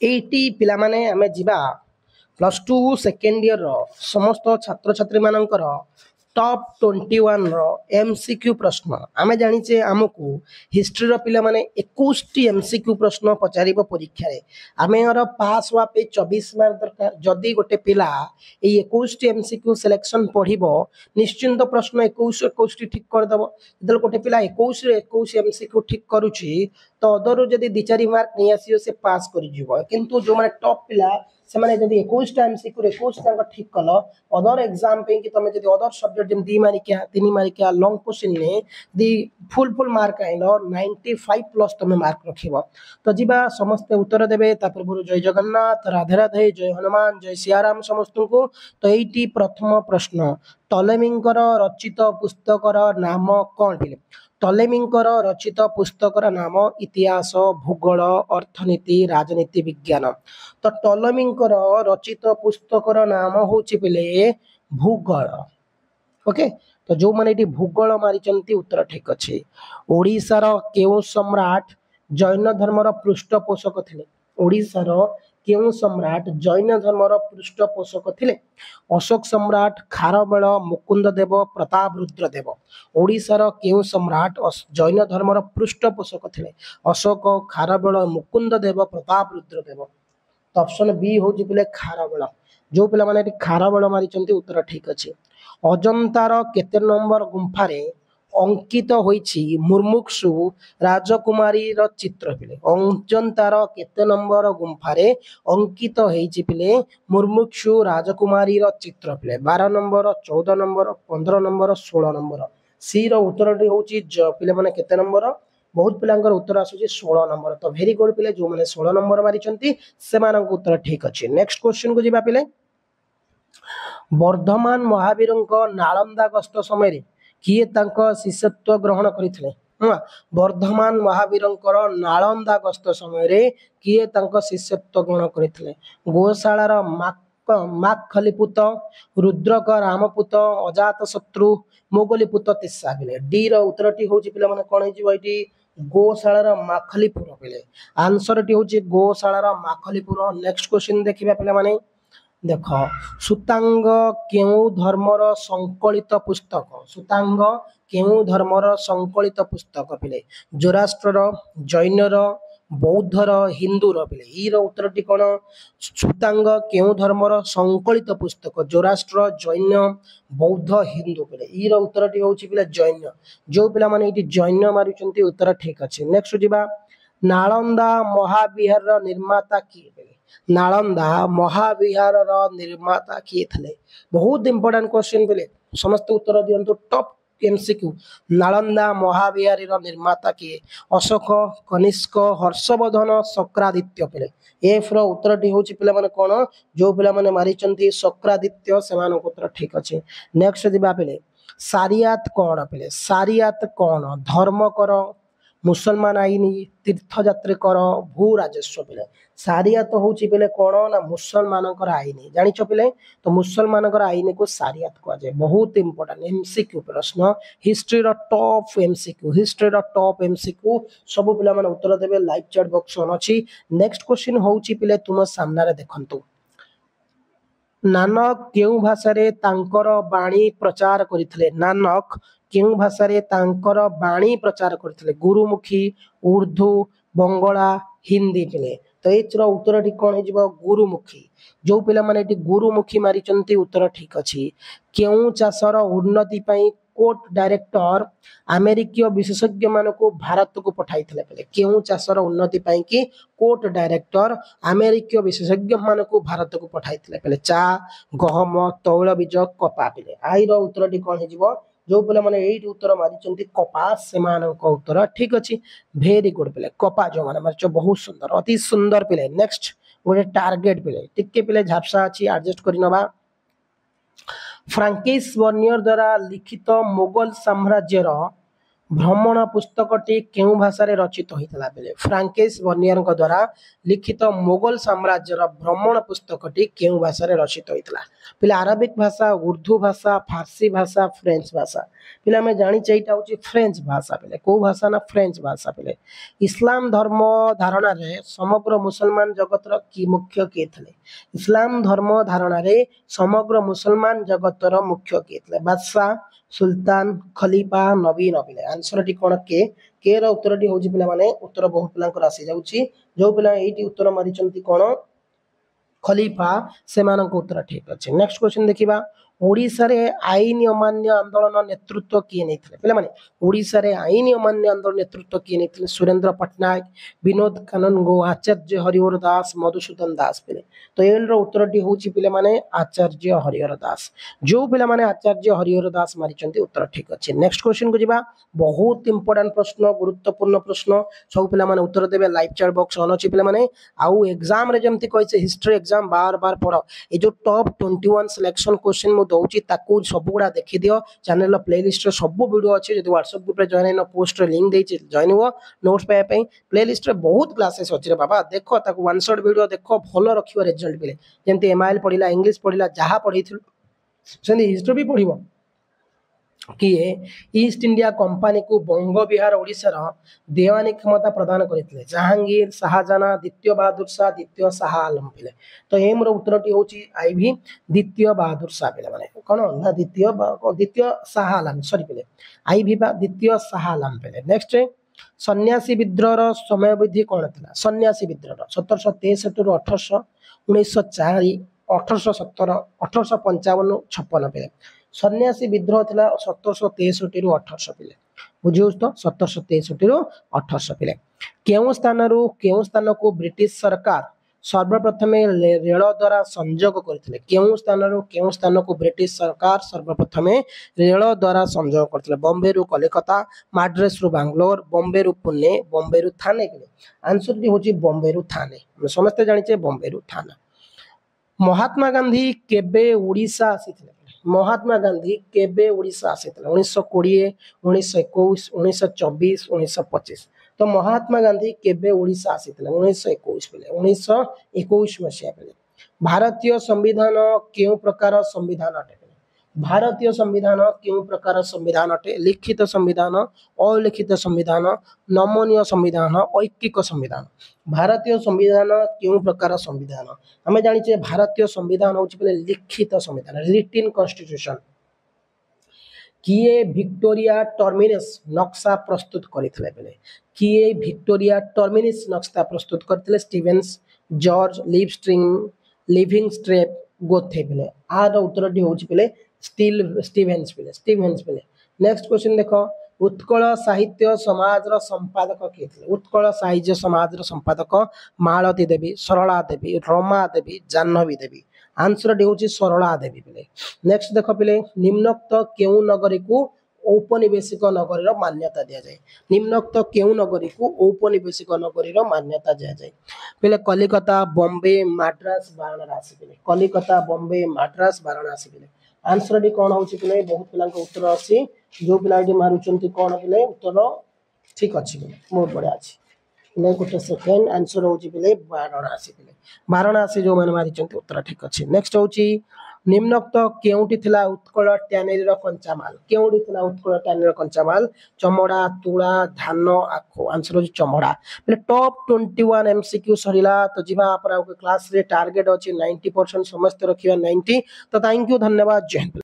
Eighty पिला माने आमे जिबा +2 सेकेंड ईयर रो समस्त छात्र छात्री मानकर टॉप 21 रो एमसीक्यू प्रश्न आमे जानिचे हमकु हिस्ट्री रो पिला माने 21 टी एमसीक्यू प्रश्न पचारिबो परीक्षा रे आमे और पास हुआ पे 24 मार्क दरकार जदी गोटे पिला ए 21 टी एमसीक्यू सिलेक्शन पढिबो निश्चिंत प्रश्न 21 21 टी ठीक कर दबो जदल गोटे पिला 21 रे 21 एमसीक्यू ठीक करूची तो अदरु जदी 2-4 मार्क नै आसीयो से पास करि जिवो किंतु जो माने टॉप पिला से माने जदी 21 टाइम सिक्यू 21 टाइम ठीक कलो अदर एग्जाम पे कि तमे जदी अदर सब्जेक्ट जेम 2 मार्किया 3 मार्किया लॉन्ग क्वेश्चन ने दी फुल मार्क आइलो 95 प्लस तमे मार्क रखिबो तो जिबा समस्त उत्तर देबे ता पूर्व जय जगन्नाथ राधे राधे जय हनुमान जय सियाराम समस्त को तो एटी प्रथम प्रश्न टॉलेमींकर रचित पुस्तकर नाम कोन थिले टॉलेमींकर रचित पुस्तकर नाम इतिहास भूगोल अर्थनीति राजनीति विज्ञान तो टॉलेमींकर रचित पुस्तकर नाम होची पेले भूगोल ओके तो जो माने एटी भूगोल मारिचंती उत्तर ठीक अछि ओडिसा रो केउ सम्राट जैन धर्मर पृष्ठपोषक थिले ओडिसा रो केउ सम्राट जैन धर्मर पृष्ठपोषक थिले अशोक सम्राट खारबेल मुकुंद देव प्रताप रुद्र देव ओडिसा रो केउ सम्राट जैन धर्मर पृष्ठपोषक थिले अशोक खारबेल मुकुंद देव प्रताप रुद्र देव तो ऑप्शन बी होची पिले खारबेल जो पिला माने एटी खारबेल मारिचंती उत्तर ठीक अछि अजंतार केते नंबर गुंफारे अंकित होईछि मुर्मुक्षु राजकुमारी रो चित्र पिले अजंतार केते नंबर गुंफारे अंकित होईछि पिले मुर्मुक्षु राजकुमारी रो चित्र पिले 12 नंबर 14 नंबर 15 नंबर 16 नंबर सी रो उत्तरटी होची पिले माने केते नंबर बहुत पिलांकर उत्तर आसुची 16 नंबर तो वेरी गुड पिले जो माने 16 नंबर मारिचंती से मानक उत्तर ठीक अछि नेक्स्ट क्वेश्चन को जिबा पिले वर्धमान महावीर नालंदा गस्त समय किए शिष्यत्व ग्रहण करते वर्धमान महावीर नालंदा गस्त समय किए शिष्यत्व ग्रहण करते गोशालार माखलीपुत रुद्रक रामपुत अजात शत्रु मोगलीपुत तिस्सा पिले डी रो उत्तरटी होची पिला माने कोन हिजिबो एटी गोशालार माखलीपुर पिले आंसर टी होची गोशालार माखलीपुर नेक्स्ट क्वेश्चन देखिबा पिला माने देख सूतांग केउ धर्मर संकलित पुस्तक सूतांग केउ धर्मर संकलित पुस्तक पिले जोराष्ट्र जैनर बौद्धर हिंदूर पिले ई रो उत्तरटी कोन सूतांग केउ धर्मर संकलित पुस्तक जोराष्ट्र जैन बौद्ध हिंदू पिले ई रो उत्तरटी होची पिले जैन जो पिला माने इटी जैन मारुचंती उत्तर ठीक अछि नेक्स्ट जिबा नालंदा महाविहार निर्माता किए पिले नालंदा महाविहार निर्माता किए थे बहुत इंपोर्टेंट क्वेश्चन पिले समस्त उत्तर दियंतु टॉप एमसीक्यू नालंदा महाविहार निर्माता किए अशोक कनिष्क हर्षवर्धन शक्रादित्य पिले एफ रो उत्तरटी होची पिला माने कोन जो पिला माने मारिचंती शक्रादित्य सेमान उत्तर ठीक अछि नेक्स्ट दिबा पिले सारियात कोन पिले सारियात कोन धर्म कर मुसलमान आईन तीर्थयात्री कर भू राजस्व पिले सारियात होची पिले कोन ना मुसलमान आईन जानिछ पिले तो मुसलमान आईन को सारियात कह जाय बहुत इंपोर्टेंट एमसीक्यू प्रश्न हिस्ट्री रो टॉप एमसीक्यू हिस्ट्री रो टॉप एमसीक्यू सब पिला माने उत्तर देबे लाइव चैट बॉक्स ऑन अछि नेक्स्ट क्वेश्चन होची पिले तुम सामने रे देखंतु नानक केउ भाषा रे तांकर बाणी प्रचार करितले नानक केउ भाषा रे तांकर बाणी प्रचार करथिले गुरुमुखी उर्दू बंगला हिंदी पिले तो एचर उत्तर टी कोन हिजबो गुरुमुखी जो पिला माने टी गुरुमुखी मारिचंती उत्तर ठीक अछि केउ चासर उन्नति पई कोर्ट डायरेक्टर अमेरिकीय विशेषज्ञ मानको भारत को पठाइथिले पिले केउ चासर उन्नति पई कि कोर्ट डायरेक्टर अमेरिकीय विशेषज्ञ मानको भारत को पठाइथिले पिले चा गहम तैलबीज कपा पिले आई रो उत्तर टी कोन हिजबो जो पिला माने एट उत्तर मारिचंती कपा सेमानक उत्तर ठीक अछि वेरी गुड पिले कपा जो माने मारच बहुत सुंदर अति सुंदर पिले नेक्स्ट गोटे टार्गेट पिले टिके पिले झापसा अछि एडजस्ट करि नबा फ्रांकिस वर्नियर द्वारा लिखित मुगल साम्राज्यर भ्रमण पुस्तकटी केउ भाषा रे रचित होइतला बेले फ्रांकिस बर्नियर द्वारा लिखित मुगल साम्राज्य भ्रमण पुस्तकटी केउ भाषा रे रचित होइतला पिले अरबिक भाषा उर्दू भाषा फारसी भाषा फ्रेंच भाषा पिले हमें जानि चैटा होची फ्रेंच भाषा पिले को भाषा ना फ्रेंच भाषा पिले इस्लाम धर्म धारणा रे समग्र मुसलमान जगतर की मुख्य के थले इस्लाम धर्म धारणा रे समग्र मुसलमान जगतर मुख्य के थले बादशाह सुल्तान खलीफा नबी नबीले आंसर टी कोन के रो उत्तर टी होची पिला माने उत्तर बहुत पिलांकर आसी जाउची जो पिला एटी उत्तर मारिचंती कोन खलीफा से मानक उत्तर ठीक अछि नेक्स्ट क्वेश्चन देखिबा ओडिसा रे आईन अमान्य आंदोलन नेतृत्व किए नेथिले पिला माने ओडिसा रे आईन अमान्य आंदोलन नेतृत्व किए नेथिले सुरेंद्र पटनायक विनोद काननगो आचार्य हरिहर दास मधुसूदन दास पिले तो एल रो उत्तर टी होची पिला माने आचार्य हरिहर दास जो पिला माने आचार्य हरिहर दास मारिचंती उत्तर ठीक अछि नेक्स्ट क्वेश्चन को जिबा बहुत इंपोर्टेंट प्रश्न गुरुत्वपूर्ण प्रश्न सब पिला माने उत्तर देबे लाइव चैट बॉक्स ऑन अछि पिला माने आउ एग्जाम रे जेमति कहै हिस्ट्री एग्जाम बार बार पढ़ो ए जो टॉप 21 सिलेक्शन क्वेश्चन मु दउची ताकू सब गुडा देखि दियो चैनल रो प्लेलिस्ट रो सब वीडियो अछि जदि व्हाट्सएप ग्रुप रे जॉइन हैन पोस्ट रो लिंक देछि जॉइन हो नोट्स पाए पे प्लेलिस्ट रे बहुत क्लासेस अछि रे बाबा देखो ताकू वन शॉट वीडियो देखो भलो रखियो रिजल्ट बिले जेमति एमआईएल पढिला इंग्लिश पढिला जहा पढिथिलु सेंदी हिस्ट्री भी पढिबो किए ईस्ट इंडिया कंपनी को बंग बिहार ओडिसा रो देवानी क्षमता प्रदान करथिले जहांगीर शाहजहां द्वितीय बहादुर शाह द्वितीय शाह आलम पिले तो एम रो उत्तर टी होची आईवी द्वितीय बहादुर शाह पिले माने कोन ना द्वितीय शाह आलम सॉरी पिले आईवी बा द्वितीय शाह आलम पिले नेक्स्ट सन्यासी विद्रोह रो समय अवधि कोन थिला सन्यासी विद्रोह 1763 रु 1800 1904 1817 1855 56 पिले सन्यासी विद्रोह थिला 1763 रु 1800 पिले बुझियो तो 1763 रु 1800 पिले केउ स्थान को ब्रिटिश सरकार सर्वप्रथम रेल द्वारा संजोग करथिले केउ स्थान को ब्रिटिश सरकार सर्वप्रथम रेल द्वारा संजोग करथिले बॉम्बे रु कलकत्ता माड्रास रु बेंगलोर बॉम्बे रु पुणे बॉम्बे रु थाने के आंसर दी होची बॉम्बे रु थाने हम समस्त जानि छे बॉम्बे रु थाना महात्मा गांधी केबे ओडिशा आसीथिले महात्मा गांधी केबे ओडिशा आसीथिले 1920 1921 1924 1925 तो महात्मा गांधी केबे ओडिशा आसीथिले 1921 पिले 1921 मसिया पिले भारतीय संविधान केउ प्रकार संविधान अटे भारतीय संविधान केउ प्रकार संविधान अटे लिखित संविधान अलिखित संविधान नमनीय संविधान ऐकिक संविधान भारतीय संविधान केउ प्रकार संविधान हमें जानि छे भारतीय संविधान होछि पले लिखित संविधान रिटन कॉन्स्टिट्यूशन किए विक्टोरिया टर्मिनस नक्शा प्रस्तुत करथिले पले किए विक्टोरिया टर्मिनस नक्शा प्रस्तुत करथिले स्टीवेंस जॉर्ज लिविंगस्ट्रेप गोथे पले आर उत्तर डी होछि पले स्टीवेंस पिले नेक्स्ट क्वेश्चन देखो उत्कल साहित्य समाज रो संपादक किए थे उत्कल साहित्य समाज रो संपादक मालती देवी सरला देवी रमा देवी जाह्नवी देवी आंसर डी होची सरला देवी पिले नेक्स्ट देखो पिले निम्नोक्त केउ नगरी को औपनिवेशिक नगरी रो मान्यता दिया जाए निम्नोक्त केउ नगरी को औपनिवेशिक नगरी रो मान्यता दिया जाए पिले कलिकता बॉम्बे मद्रास वाराणसी पिले कलिकता बॉम्बे मद्रास वाराणसी पिले आंसर डी कोन होची पिले बहुत पिला उत्तर अछि जो पिला डी मारुचंती कोन पिले उत्तर ठीक अछि बहुत बढ़िया अछि नै गोटे सेकंड आंसर होची पिले वाराणसी जो माने मारिचंती उत्तर ठीक अछि नेक्स्ट होची निम्नोक्त केउटी थिला उत्कल टैनेरी रो कंचामाल केउटी थिला उत्कल टैनेरी रो कंचामाल चमड़ा तुला धान आखो आंसर होची चमड़ा पिले टॉप 21 एमसीक्यू सरिला तो जिबा पर क्लास रे टारगेट अछि 90% समस्त रखिया 90 तो थैंक यू धन्यवाद जय हिंद।